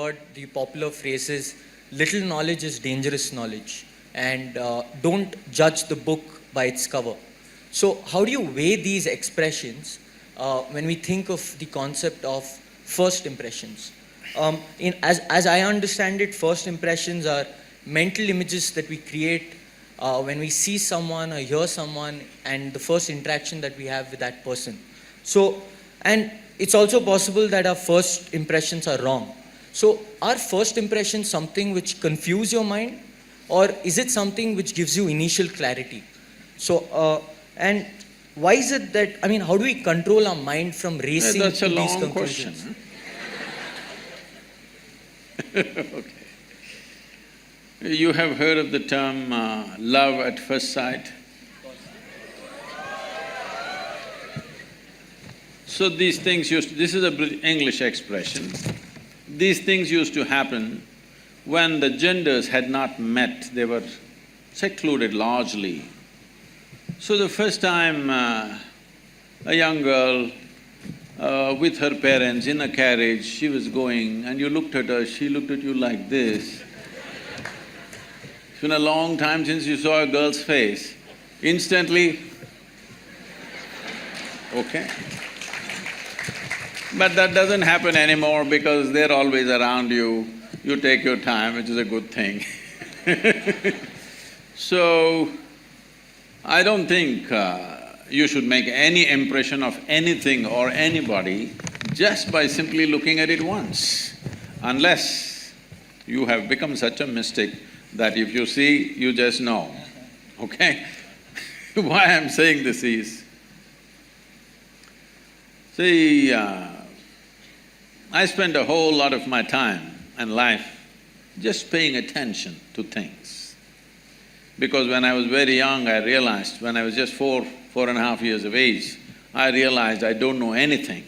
heard the popular phrases, little knowledge is dangerous knowledge, and don't judge the book by its cover. So how do you weigh these expressions when we think of the concept of first impressions? As I understand it, first impressions are mental images that we create when we see someone or hear someone, and the first interaction that we have with that person. So, and it's also possible that our first impressions are wrong. So are first impressions something which confuse your mind, or is it something which gives you initial clarity? So, and why is it that, I mean, how do we control our mind from racing That's to a these long conclusions? question. Okay. You have heard of the term love at first sight? So these things this is a English expression. These things used to happen when the genders had not met, they were secluded largely. So the first time a young girl with her parents in a carriage, she was going and you looked at her, she looked at you like this. It's been a long time since you saw a girl's face, instantly, okay? But that doesn't happen anymore because they're always around you, you take your time, which is a good thing. So, I don't think you should make any impression of anything or anybody just by simply looking at it once, unless you have become such a mystic that if you see, you just know, okay? Why I'm saying this is, see, I spent a whole lot of my time and life just paying attention to things. Because when I was very young, I realized, when I was just 4.5 years of age, I realized I don't know anything.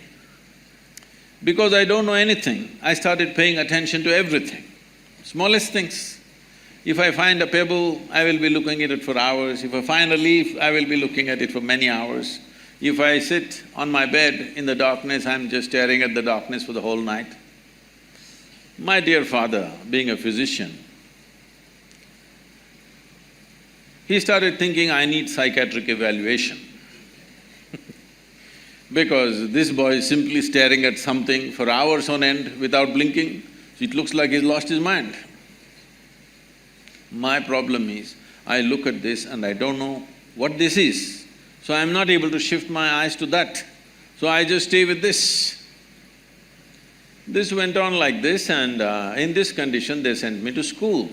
Because I don't know anything, I started paying attention to everything, smallest things. If I find a pebble, I will be looking at it for hours. If I find a leaf, I will be looking at it for many hours. If I sit on my bed in the darkness, I'm just staring at the darkness for the whole night. My dear father, being a physician, he started thinking, I need psychiatric evaluation because this boy is simply staring at something for hours on end without blinking, it looks like he's lost his mind. My problem is, I look at this and I don't know what this is, so I'm not able to shift my eyes to that, so I just stay with this. This went on like this, and in this condition they sent me to school.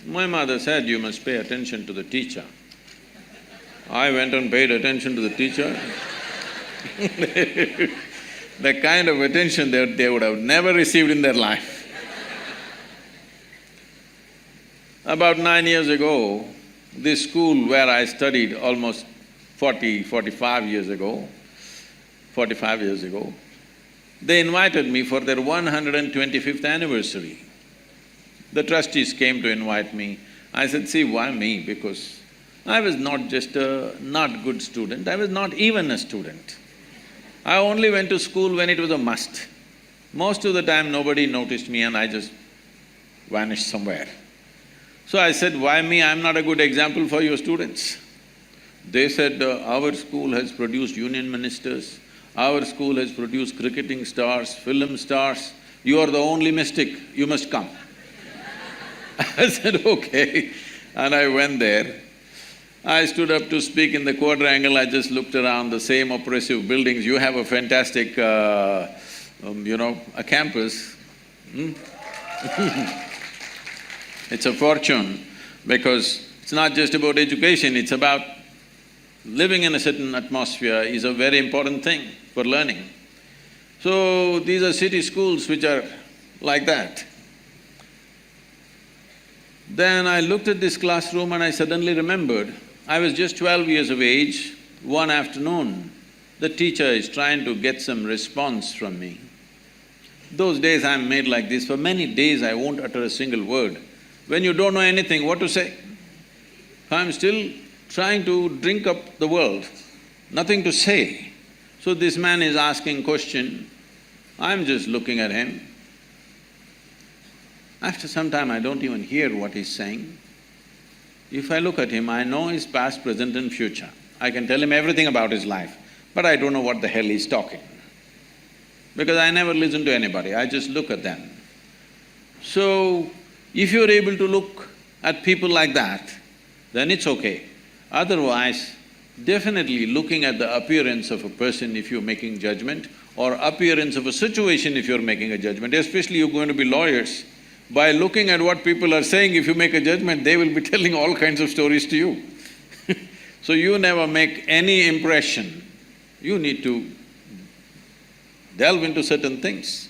My mother said, you must pay attention to the teacher. I went and paid attention to the teacher. The kind of attention they would have never received in their life. About 9 years ago, this school where I studied almost 45 years ago, they invited me for their 125th anniversary. The trustees came to invite me. I said, see, why me? Because I was not just a not good student, I was not even a student. I only went to school when it was a must. Most of the time nobody noticed me and I just vanished somewhere. So I said, why me? I'm not a good example for your students. They said, our school has produced union ministers, our school has produced cricketing stars, film stars, you are the only mystic, you must come. I said, okay, and I went there. I stood up to speak in the quadrangle, I just looked around the same oppressive buildings. You have a fantastic, a campus. It's a fortune because it's not just about education, it's about living in a certain atmosphere is a very important thing for learning. So these are city schools which are like that. Then I looked at this classroom and I suddenly remembered, I was just 12 years of age. One afternoon, the teacher is trying to get some response from me. Those days I'm made like this, for many days I won't utter a single word. When you don't know anything, what to say? I'm still trying to drink up the world, nothing to say. So this man is asking question, I'm just looking at him. After some time, I don't even hear what he's saying. If I look at him, I know his past, present and future. I can tell him everything about his life, but I don't know what the hell he's talking. Because I never listen to anybody, I just look at them. So, if you're able to look at people like that, then it's okay. Otherwise, definitely looking at the appearance of a person if you're making judgment, or appearance of a situation if you're making a judgment, especially you're going to be lawyers, by looking at what people are saying, if you make a judgment, they will be telling all kinds of stories to you. So you never make any impression. You need to delve into certain things.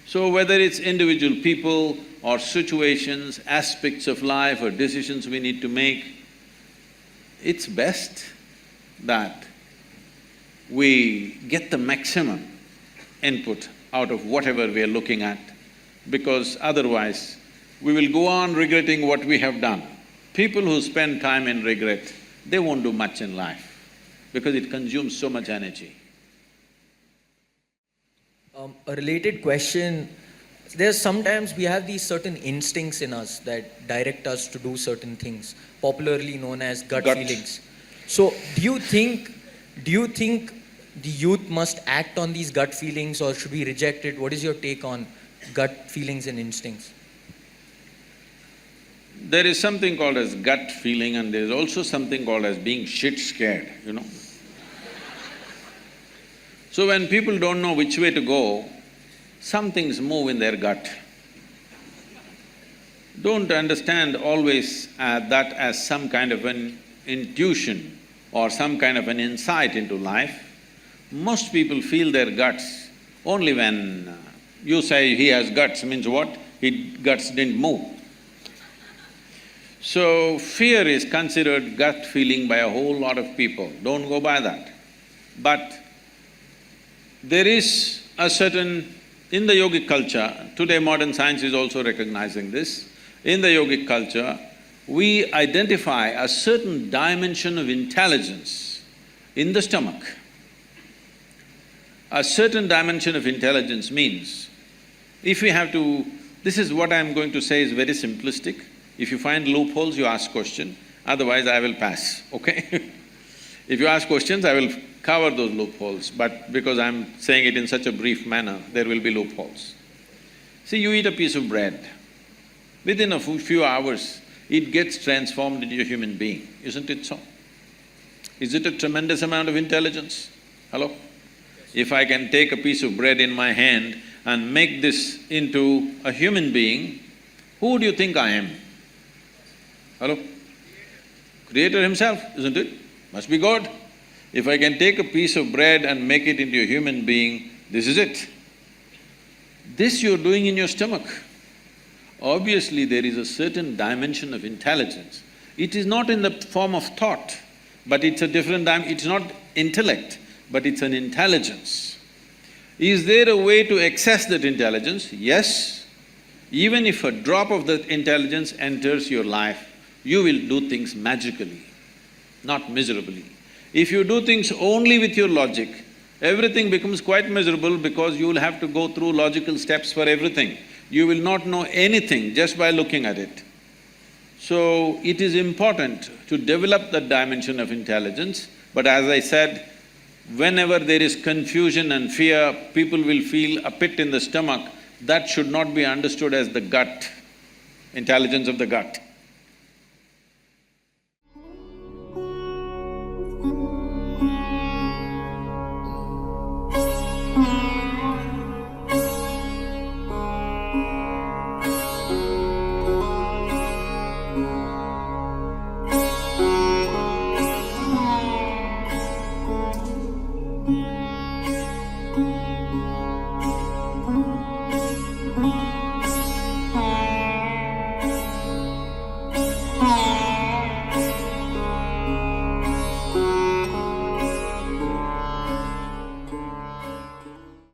So whether it's individual people or situations, aspects of life or decisions we need to make, it's best that we get the maximum input out of whatever we are looking at, because otherwise we will go on regretting what we have done. People who spend time in regret, they won't do much in life because it consumes so much energy. A related question, there's sometimes we have these certain instincts in us that direct us to do certain things, popularly known as gut feelings. So do you think the youth must act on these gut feelings or should we reject it? What is your take on gut feelings and instincts? There is something called as gut feeling and there is also something called as being shit scared, you know. So when people don't know which way to go, some things move in their gut. Don't understand always that as some kind of an intuition or some kind of an insight into life. Most people feel their guts only when you say he has guts, means what? His guts didn't move. So fear is considered gut feeling by a whole lot of people, don't go by that. But there is a certain… in the yogic culture, today modern science is also recognizing this, in the yogic culture, we identify a certain dimension of intelligence in the stomach. A certain dimension of intelligence means, if we have to… this is what I'm going to say is very simplistic. If you find loopholes, you ask question, otherwise I will pass, okay? If you ask questions, I will cover those loopholes, but because I'm saying it in such a brief manner, there will be loopholes. See, you eat a piece of bread, within a few hours, it gets transformed into a human being, isn't it so? Is it a tremendous amount of intelligence? Hello? If I can take a piece of bread in my hand and make this into a human being, who do you think I am? Hello? Creator himself, isn't it? Must be God. If I can take a piece of bread and make it into a human being, this is it. This you're doing in your stomach. Obviously, there is a certain dimension of intelligence. It is not in the form of thought, but it's a different it's not intellect, but it's an intelligence. Is there a way to access that intelligence? Yes. Even if a drop of that intelligence enters your life, you will do things magically, not miserably. If you do things only with your logic, everything becomes quite miserable because you will have to go through logical steps for everything. You will not know anything just by looking at it. So, it is important to develop that dimension of intelligence, but as I said, whenever there is confusion and fear, people will feel a pit in the stomach. That should not be understood as the gut, intelligence of the gut.